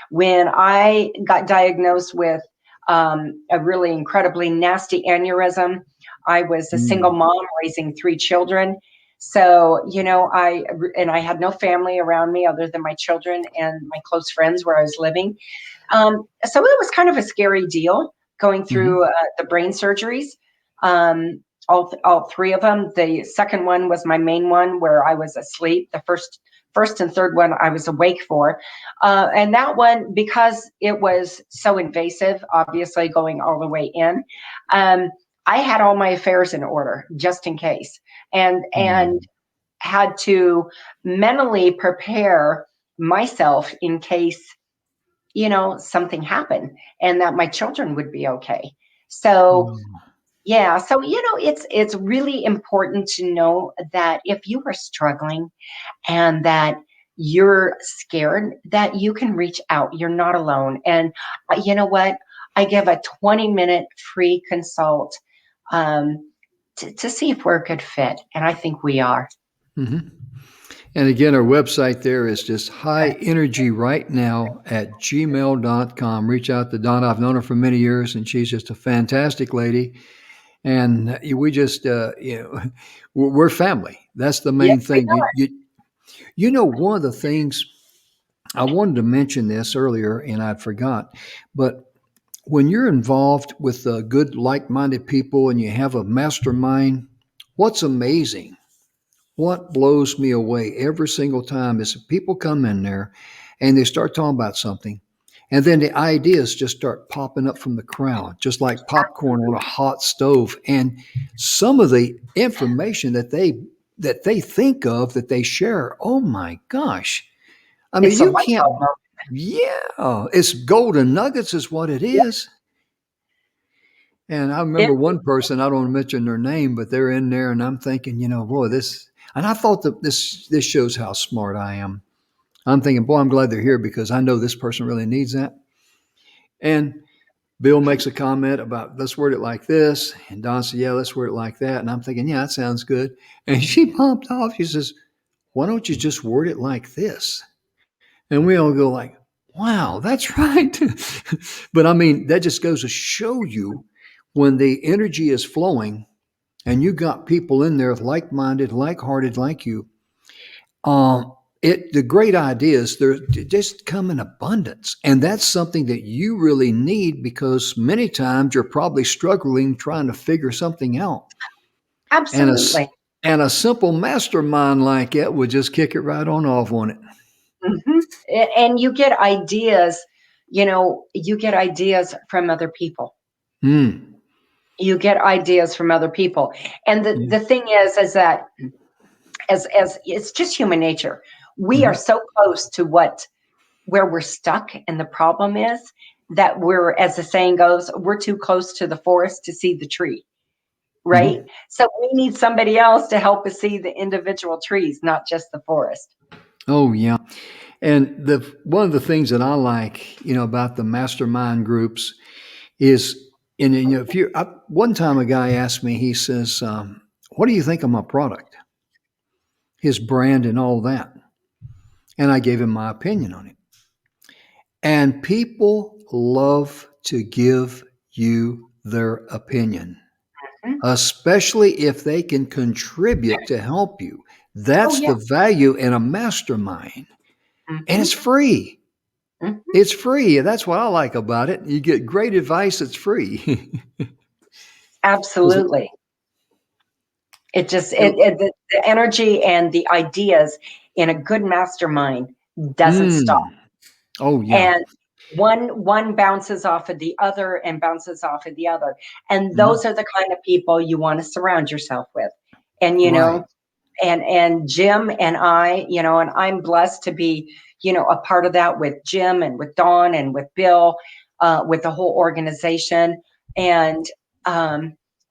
when I got diagnosed with a really incredibly nasty aneurysm, I was a single mom raising 3 children. So, I had no family around me other than my children and my close friends where I was living. So it was kind of a scary deal going through the brain surgeries. All 3 of them. The second one was my main one where I was asleep. The first and third one I was awake for. And that one, because it was so invasive, obviously going all the way in, I had all my affairs in order just in case, and had to mentally prepare myself in case, something happened and that my children would be okay. So yeah. So, it's really important to know that if you are struggling and that you're scared, that you can reach out. You're not alone. And you know what? I give a 20-minute free consult to see if we're a good fit. And I think we are. And again, our website there is just highenergyrightnow@gmail.com. Reach out to Donna. I've known her for many years, and she's just a fantastic lady. And we just, we're family. That's the main thing. One of the things I wanted to mention this earlier, and I forgot, but when you're involved with good, like-minded people and you have a mastermind, what's amazing, what blows me away every single time is people come in there and they start talking about something. And then the ideas just start popping up from the crowd, just like popcorn on a hot stove. And some of the information that they think of, that they share, oh my gosh. I mean, you can't, it's golden nuggets is what it is. And I remember one person, I don't want to mention their name, but they're in there and I'm thinking, boy, and I thought that this shows how smart I am. I'm thinking, boy, I'm glad they're here because I know this person really needs that. And Bill makes a comment about, let's word it like this. And Don said, yeah, let's word it like that. And I'm thinking, yeah, that sounds good. And she popped off. She says, why don't you just word it like this? And we all go like, wow, that's right. But I mean, that just goes to show you when the energy is flowing and you got people in there like-minded, like-hearted, like you, the great ideas, they just come in abundance. And that's something that you really need, because many times you're probably struggling trying to figure something out. Absolutely. And a simple mastermind like that would just kick it right on it. Mm-hmm. And you get ideas, you get ideas from other people. Mm. You get ideas from other people. And the thing is that as it's just human nature. We are so close to where we're stuck, and the problem is that we're, as the saying goes, we're too close to the forest to see the tree, right? So we need somebody else to help us see the individual trees, not just the forest. Oh yeah. And one of the things that I like, about the mastermind groups is, one time a guy asked me, he says, what do you think of my product? His brand and all that. And I gave him my opinion on it. And people love to give you their opinion, especially if they can contribute to help you. That's the value in a mastermind. And it's free. It's free. That's what I like about it. You get great advice. It's free. Absolutely. The energy and the ideas in a good mastermind doesn't stop. Oh yeah. And one bounces off of the other and bounces off of the other. And those are the kind of people you want to surround yourself with. And, and Jim and I, and I'm blessed to be, a part of that with Jim and with Dawn and with Bill, with the whole organization. And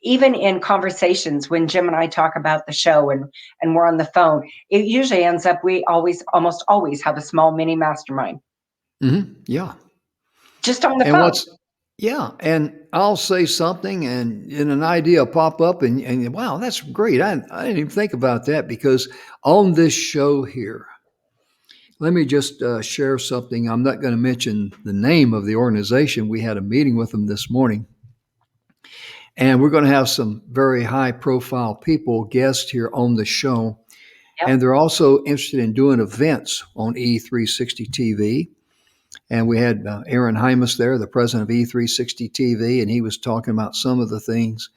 even in conversations, when Jim and I talk about the show and we're on the phone, it usually ends up, we almost always have a small mini mastermind. Yeah. Just on the phone. And I'll say something and an idea will pop up and wow, that's great. I didn't even think about that, because on this show here, let me just share something. I'm not going to mention the name of the organization. We had a meeting with them this morning, and we're going to have some very high profile people, guests here on the show. Yep. And they're also interested in doing events on E360 TV. And we had Aaron Hymas there, the president of E360 TV, and he was talking about some of the things.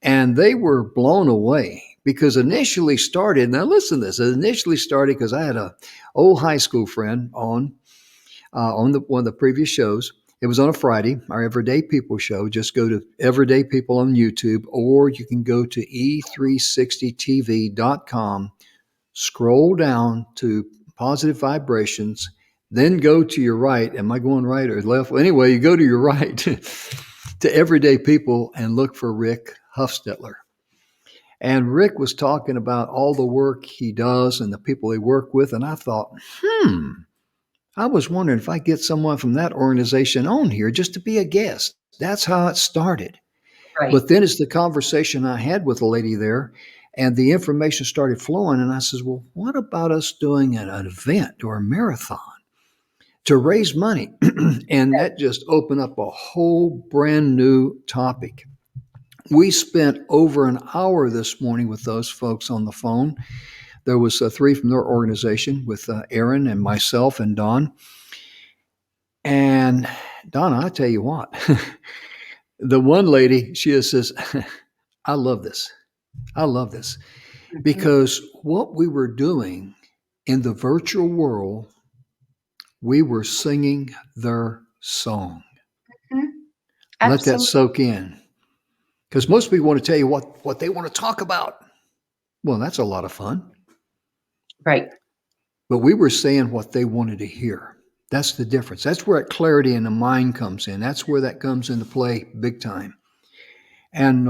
And they were blown away, because initially started, now listen to this, it initially started because I had a old high school friend on one of the previous shows. It was on a Friday, our Everyday People show. Just go to Everyday People on YouTube, or you can go to e360tv.com, scroll down to Positive Vibrations, then go to your right. Am I going right or left? Well, anyway, you go to your right to Everyday People and look for Rick Huffstetler. And Rick was talking about all the work he does and the people he work with. And I thought, I was wondering if I get someone from that organization on here just to be a guest. That's how it started. Right. But then it's the conversation I had with a lady there, and the information started flowing. And I says, well, what about us doing an event or a marathon to raise money? And that just opened up a whole brand new topic. We spent over an hour this morning with those folks on the phone. There was 3 from their organization with Aaron and myself and Dawn. And Donna, I tell you what, the one lady, she says, I love this. I love this. Because what we were doing in the virtual world, we were singing their song. Let that soak in. Because most people want to tell you what they want to talk about. Well, that's a lot of fun. Right. But we were saying what they wanted to hear. That's the difference. That's where that clarity in the mind comes in. That's where that comes into play big time. And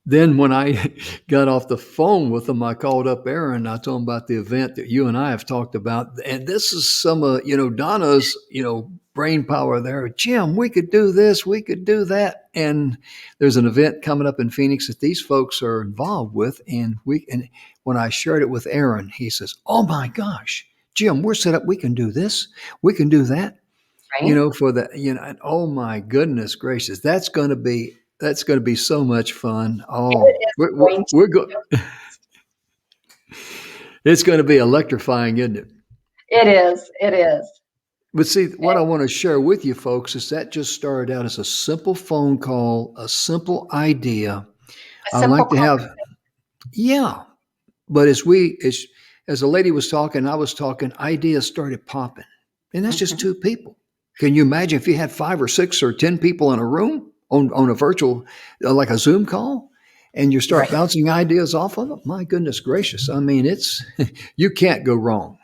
then when I got off the phone with them, I called up Aaron. And I told him about the event that you and I have talked about. And this is some of, Donna's, brain power there. Jim, we could do this, we could do that. And there's an event coming up in Phoenix that these folks are involved with. And when I shared it with Aaron, he says, oh my gosh, Jim, we're set up. We can do this. We can do that. Right? for the, and oh my goodness gracious, that's going to be so much fun. Oh, It is we're, going to, we're going, it's going to be electrifying, isn't it? it is. It is. But see, what I want to share with you folks is that just started out as a simple phone call, a simple idea. A I simple like to have, yeah. But as a lady was talking, I was talking, ideas started popping. And that's just conversation. two people. Can you imagine if you had 5 or 6 or 10 people in a room on a virtual, like a Zoom call, and you start Right. bouncing ideas off of it? My goodness gracious. I mean, you can't go wrong.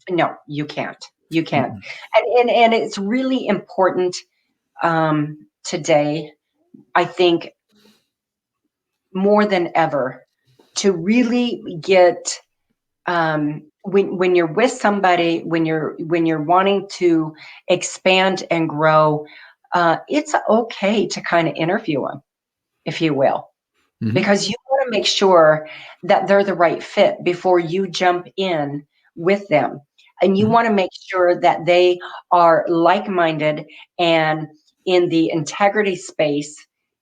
No, you can't. You can't. Mm-mm. And it's really important today, I think, more than ever, to really get when you're with somebody, when you're wanting to expand and grow, it's okay to kind of interview them, if you will, Mhm. because you want to make sure that they're the right fit before you jump in with them. And you Mhm. want to make sure that they are like-minded and in the integrity space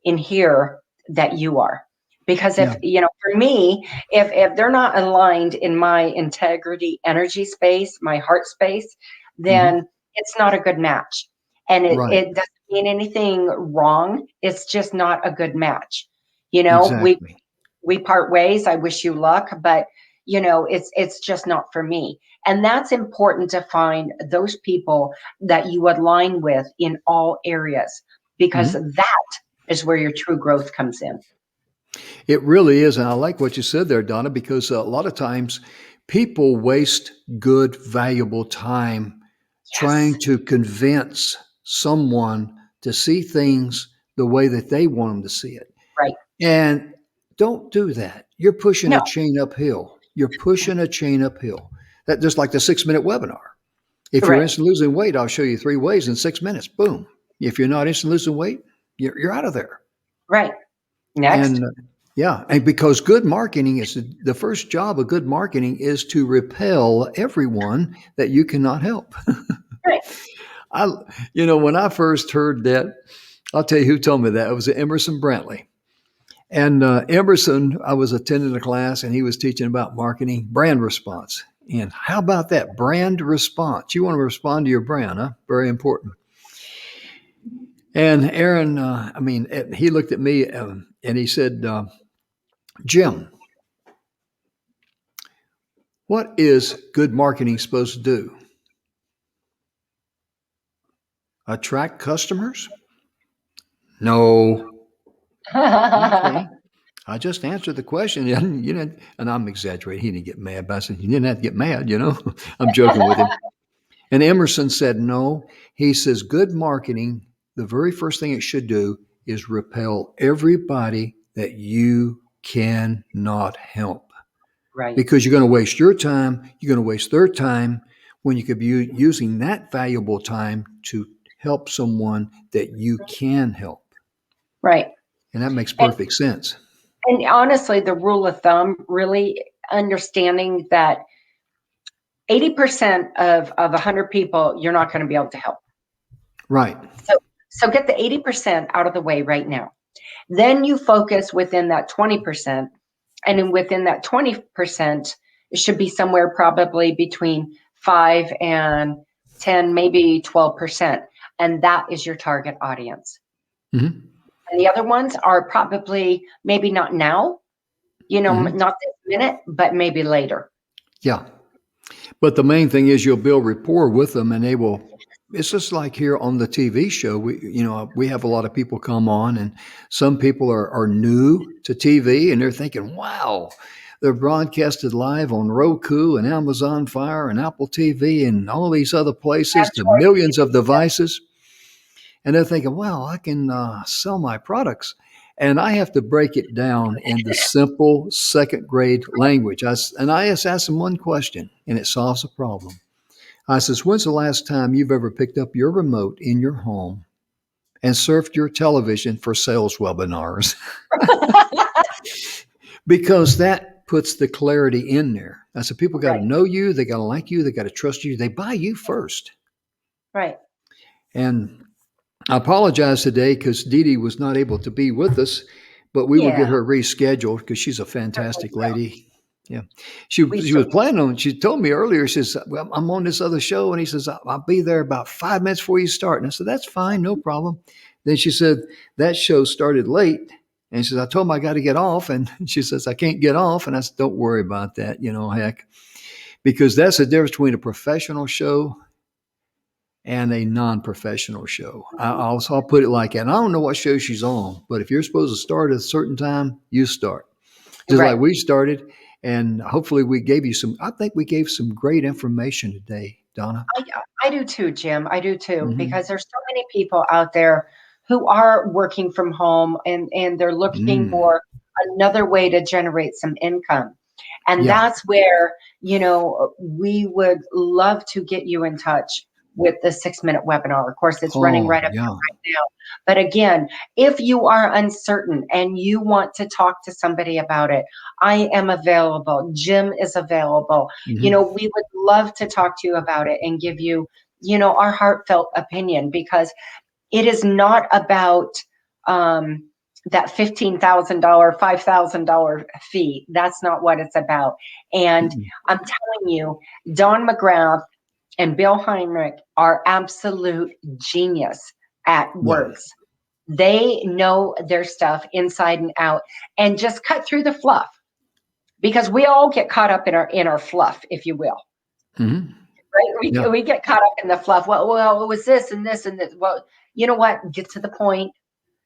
in here that you are. Because if, Yeah. for me, if they're not aligned in my integrity energy space, my heart space, Mhm. then it's not a good match. And Right. it doesn't mean anything wrong. It's just not a good match. Exactly. We part ways. I wish you luck, but it's just not for me. And that's important to find those people that you align with in all areas, because Mhm. that is where your true growth comes in. It really is. And I like what you said there, Donna, because a lot of times people waste good, valuable time Yes. trying to convince someone to see things the way that they want them to see it. Right. And don't do that. You're pushing No. a chain uphill. You're pushing a chain uphill. That just like the 6-minute webinar. If you're Right. instant losing weight, I'll show you 3 ways in 6 minutes. Boom. If you're not instant losing weight, you're out of there. Right. Next. And yeah, and because good marketing is the first job of good marketing is to repel everyone that you cannot help. Right. I, when I first heard that, I'll tell you who told me that. It was Emerson Brantley. And Emerson, I was attending a class and he was teaching about marketing, brand response. And how about that brand response? You want to respond to your brand, huh? Very important. And Aaron, he looked at me and he said, Jim, what is good marketing supposed to do? Attract customers? No. Okay. I just answered the question. And I'm exaggerating. He didn't get mad, but I said, you didn't have to get mad, I'm joking with him. And Emerson said, no. He says, good marketing, the very first thing it should do is repel everybody that you cannot help. Right. Because you're going to waste your time, you're going to waste their time when you could be using that valuable time to help someone that you can help. Right. And that makes And, perfect sense. and honestly, the rule of thumb, really understanding that 80% of 100 people, you're not going to be able to help. Right. So get the 80% out of the way right now. Then you focus within that 20%. And then within that 20%, it should be somewhere probably between 5 and 10, maybe 12%. And that is your target audience. Mm-hmm. And the other ones are probably maybe not now, Mm-hmm. not this minute, but maybe later. Yeah. But the main thing is you'll build rapport with them and it's just like here on the TV show. We have a lot of people come on and some people are new to TV and they're thinking, wow, they're broadcasted live on Roku and Amazon Fire and Apple TV and all these other places to millions of devices. And they're thinking, wow, I can sell my products. And I have to break it down into simple second grade language. I just ask them one question and it solves the problem. I says, when's the last time you've ever picked up your remote in your home and surfed your television for sales webinars? Because that puts the clarity in there. I said, people got to Right. know you. They got to like you. They got to trust you. They buy you first. Right. And I apologize today because Dee Dee was not able to be with us, but we will get Yeah, her rescheduled because she's a certainly fantastic will. lady. Yeah. She We was certainly. planning on, she told me earlier, she says, well, I'm on this other show. And he says, I'll be there about 5 minutes before you start. And I said, that's fine, no problem. Then she said, that show started late. And she says, I told him I got to get off. And she says, I can't get off. And I said, don't worry about that, heck, because that's the difference between a professional show and a non-professional show. I'll put it like that. And I don't know what show she's on, but if you're supposed to start at a certain time, you start. Just like Right. we started, and hopefully we gave you some. I think we gave some great information today, Donna. I do too, Jim. I do too, Mm-hmm. because there's so many people out there who are working from home and they're looking Mm. for another way to generate some income. And Yeah. that's where, we would love to get you in touch with the 6 minute webinar. Of course, it's running Oh, right up yeah. now. But again, if you are uncertain and you want to talk to somebody about it, I am available. Jim is available. Mm-hmm. We would love to talk to you about it and give you, our heartfelt opinion, because it is not about that $15,000, $5,000 fee. That's not what it's about. And Mm-mm. I'm telling you, Don McGrath and Bill Heinrich are absolute genius at Yeah. words. They know their stuff inside and out, and just cut through the fluff, because we all get caught up in our fluff, if you will. Mm-hmm. Right? Yeah. We get caught up in the fluff. Well, it was this and this and this. Well, you know what? Get to the point.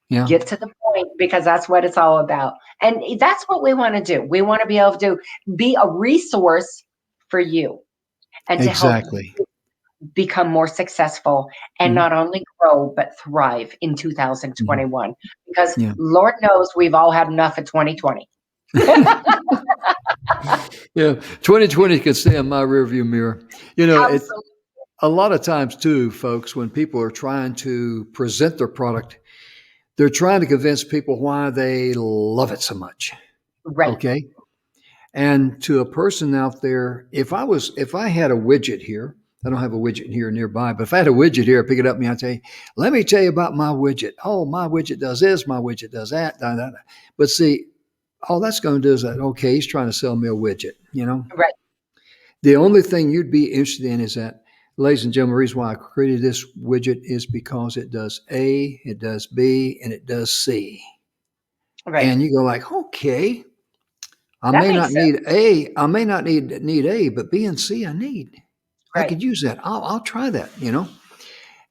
Yeah. Get to the point, because that's what it's all about. And that's what we want to do. We want to be able to be a resource for you and to help Exactly. you become more successful and Mm-hmm. not only grow, but thrive in 2021. Because Yeah. Lord knows we've all had enough of 2020. Yeah. 2020 can stay in my rearview mirror. Absolutely. A lot of times too, folks, when people are trying to present their product, they're trying to convince people why they love it so much. Right. Okay. And to a person out there, if I had a widget here, I don't have a widget here nearby, but if I had a widget here, I'd pick it up and I'd say, let me tell you about my widget. Oh, my widget does this, my widget does that. Da, da, da. But see, all that's going to do is that, okay, he's trying to sell me a widget, Right. The only thing you'd be interested in is that, ladies and gentlemen, the reason why I created this widget is because it does A, it does B, and it does C. Right. And you go like, okay, I That may makes not sense. need A, I may not need A, but B and C I need. I Right. could use that. I'll try that,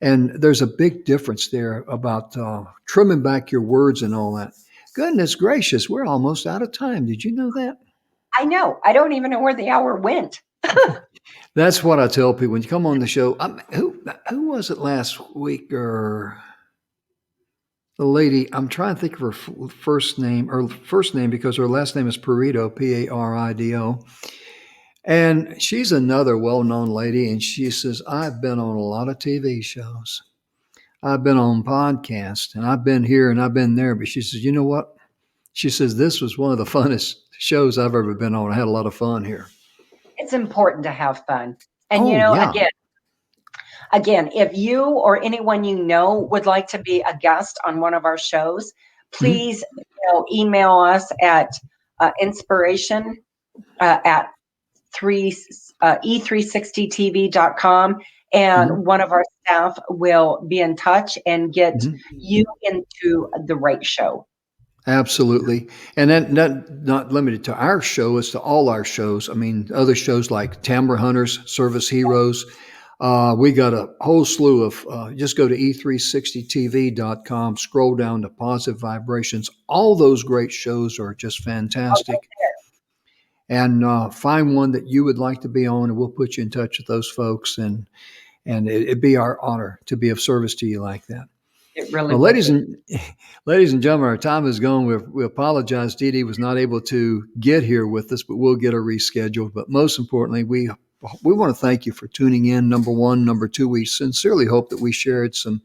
And there's a big difference there about trimming back your words and all that. Goodness gracious, we're almost out of time. Did you know that? I know. I don't even know where the hour went. That's what I tell people when you come on the show. Who was it last week, or the lady? I'm trying to think of her first name because her last name is Parido, Parido. And she's another well-known lady, and she says, I've been on a lot of TV shows. I've been on podcasts, and I've been here and I've been there. But she says, you know what? She says, this was one of the funnest shows I've ever been on. I had a lot of fun here. It's important to have fun. And, Oh, yeah. again, if you or anyone you know would like to be a guest on one of our shows, please email us at inspiration at e360tv.com, and one of our staff will be in touch and get you into the right show. Absolutely. And that not limited to our show, it's to all our shows. I mean, other shows like Tamra Hunters, Service Heroes. We got a whole slew of, just go to e360tv.com, scroll down to Positive Vibrations. All those great shows are just fantastic. And find one that you would like to be on, and we'll put you in touch with those folks. And it'd be our honor to be of service to you like that. It really well, ladies and gentlemen, our time is gone. We apologize. Dee Dee was not able to get here with us, but we'll get her rescheduled. But most importantly, we want to thank you for tuning in. Number one. Number two, we sincerely hope that we shared some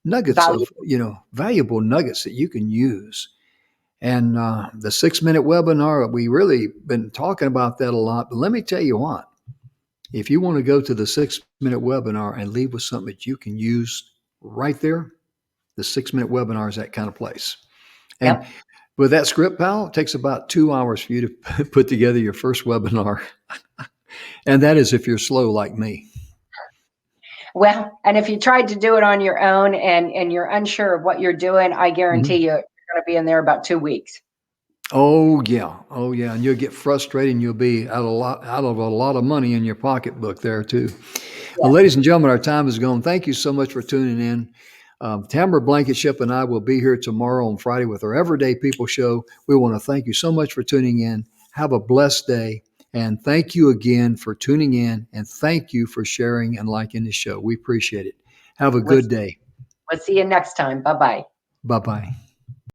nuggets of valuable nuggets that you can use. And the 6-minute webinar, we really been talking about that a lot. But let me tell you what, if you want to go to the 6-minute webinar and leave with something that you can use right there. The 6-minute webinar is that kind of place. And Yep. with that script, pal, it takes about 2 hours for you to put together your first webinar. And that is if you're slow like me. Well, and if you tried to do it on your own and you're unsure of what you're doing, I guarantee you're going to be in there about 2 weeks. Oh yeah. And you'll get frustrated and you'll be out of a lot of money in your pocketbook there too. Well, ladies and gentlemen, our time is gone. Thank you so much for tuning in. Tamra Blankenship and I will be here tomorrow on Friday with our Everyday People show. We want to thank you so much for tuning in. Have a blessed day. And thank you again for tuning in. And thank you for sharing and liking the show. We appreciate it. Have a good day. We'll see you next time. Bye-bye. Bye-bye.